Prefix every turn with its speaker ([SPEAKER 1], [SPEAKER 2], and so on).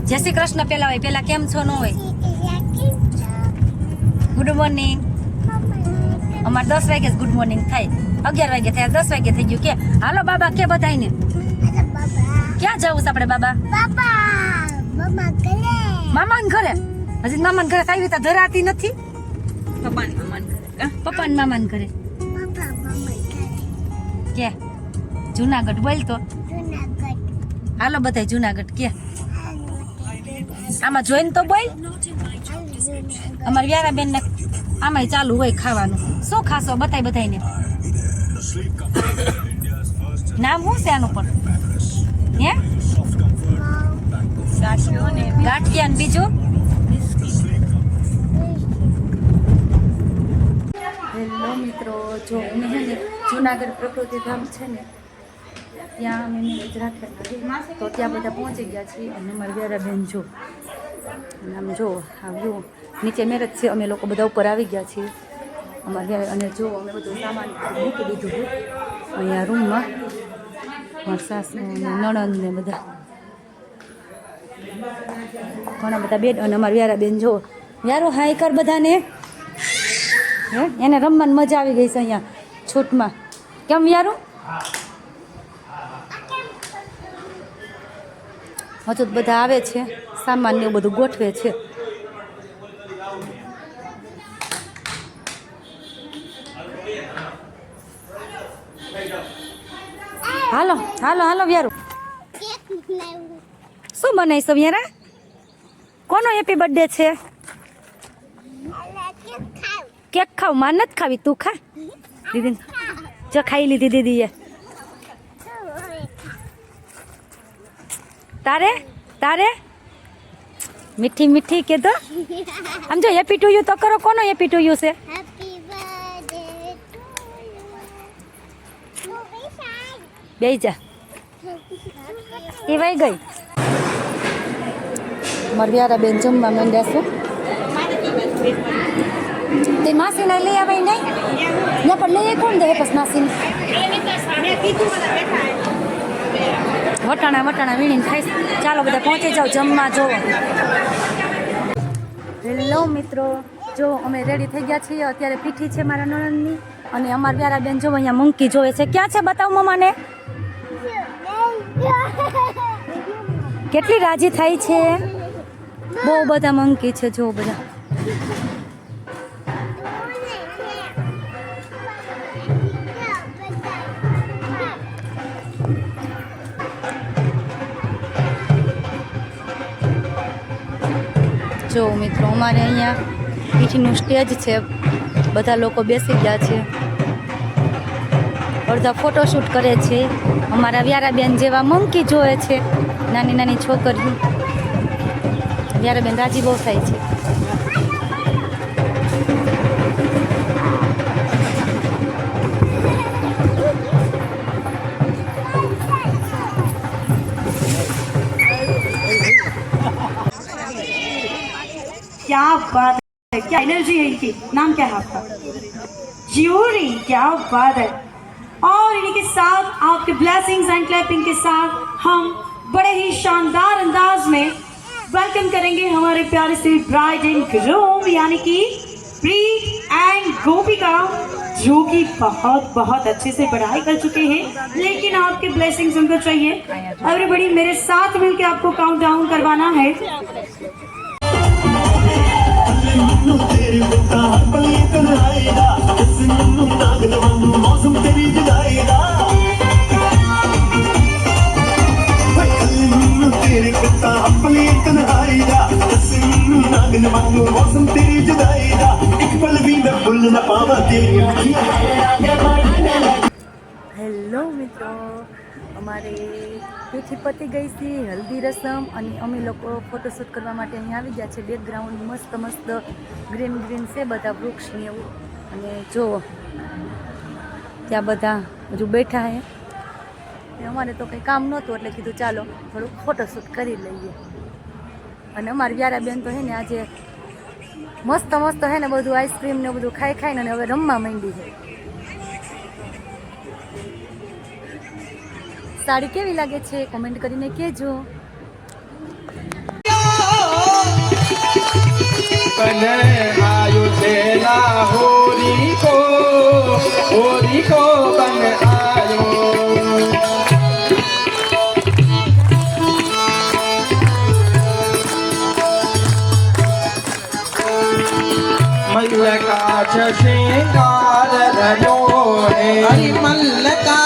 [SPEAKER 1] જય શ્રી કૃષ્ણ પેલા હોય, પેલા કેમ છો ન હોય. Good morning. અમારે 10 વાગે ગુડ મોર્નિંગ થાય, 11 વાગે થાય, 10 વાગે થઈ ગયું. કે હાલો બાબા કે બધાને ક્યાં જવું છે આપણે બાબા? મામા ઘરે. હજી મામા ઘરે આવી તો ધરાતી નથી. પપ્પા મામા ઘરે કે જુનાગઢ બોલ તો. હાલો બધા જુનાગઢ કે આમાં જોઈને તો બોલ. અમારી વ્યારા બેન ને આમાં ચાલુ હોય ખાવાનું. શું ખાશો બતાય બધાને. નામ શું છે આનું પણ? હે ગાંઠિયા ને બીજું. હેલો મિત્રો, જો અમે છે ને જુનાગઢ પ્રકૃતિ ધામ છે ને ત્યાં અમે મેરેજ રાખેલા, તો ત્યાં બધા પહોંચી ગયા છીએ. અને અમારી વ્યારા બેન જો અને આમ જો આવ્યું નીચે મેરેજ છે, અમે લોકો બધા ઉપર આવી ગયા છીએ અમારે. અને જો અમે બધું સામાન મૂકી દીધું હતું અહીંયા રૂમમાં. મારા સાસુ ને નણંદ ને બધા ઘણા બધા બેન. અને અમારી વ્યારા બેન જો યારો હાઈ કર બધાને. હે એને રમવાની મજા આવી ગઈ છે અહીંયા છૂટમાં. કેમ યારું? હજુ બધા આવે છે, સામાન ને એવું બધું ગોઠવે છે. હાલો હાલો હાલો વ્યારું. શું બનાવીશ વ્યારા? કોનો હેપી બર્થડે છે? કેક ખાવ? માર નથી ખાવી, તું ખા. દીદી જો ખાઈ લીધી દીદીએ. તારે તારે મીઠી મીઠી કે તો આમ જો હેપી ટુ યુ તો કરો. કોનો હેપી ટુ યુ છે? બે જા એ વહી ગઈ. મરવ્યારા બેન જમવા માંડ્યા છે. તે માસીને લઈ આવે નહીં ને પણ લઈ કોણ દે પછી માસીને? વટાણા વટાણા વીણીને ખાઈશ. ચાલો બધા પહોંચી જાઓ જમવા. જો હેલો મિત્રો, જો અમે રેડી થઈ ગયા છીએ. અત્યારે પીઠી છે મારા નણંદની. અને અમારા વ્યારા બેન જો અહીંયા મંકી જોવે છે. ક્યાં છે બતાવ મમ્માને. કેટલી રાજી થાય છે. બહુ બધા મંકી છે જો બધા. જો મિત્રો અમારે અહીંયા પીઠીનું સ્ટેજ છે, બધા લોકો બેસી ગયા છે, અડધા ફોટોશૂટ કરે છે. અમારા વ્યારાબેન જેવા મંકી જોવે છે, નાની નાની છોકરીઓ. વ્યારાબેન રાજી બહુ થાય છે.
[SPEAKER 2] क्या बात है, क्या एनर्जी है इनकी. नाम क्या है आपका? ज्यूरी. क्या बात है. और इन्हीं के साथ आपके ब्लेसिंग्स एंड क्लैपिंग के साथ हम बड़े ही शानदार अंदाज में वेलकम करेंगे हमारे प्यारे से ब्राइड एंड ग्रूम यानी कि प्रीत एंड गोपिका, जो कि बहुत बहुत अच्छे से पढ़ाई कर चुके हैं, लेकिन आपके ब्लेसिंग्स उनको चाहिए. एवरीबॉडी मेरे साथ मिलकर आपको काउंट डाउन करवाना है.
[SPEAKER 1] હેલો મિત્રો, અમારે પીઠી પતી ગઈ છે, હલ્દી રસમ. અને અમે લોકો ફોટોશૂટ કરવા માટે અહીંયા આવી ગયા છે. બેકગ્રાઉન્ડ મસ્ત મસ્ત ગ્રીન ગ્રીન છે, બધા વૃક્ષ ને એવું. અને જો ત્યાં બધા હજુ બેઠા હે. અમારે તો કંઈ કામ નહોતું એટલે કીધું ચાલો થોડુંક ફોટોશૂટ કરી લઈએ. અને અમારી વ્યારા બેન તો હે ને આજે મસ્ત મસ્ત હે ને બધું આઈસ્ક્રીમ ને બધું ખાઈ ખાઈને હવે રમવા માંડી છે. સાડી કેવી લાગે છે કમેન્ટ કરીને કહેજો.
[SPEAKER 3] बन आयो छेला होरी को बन आयो। मल्लका श्रृंगार रयो है,
[SPEAKER 4] हरि मल्लका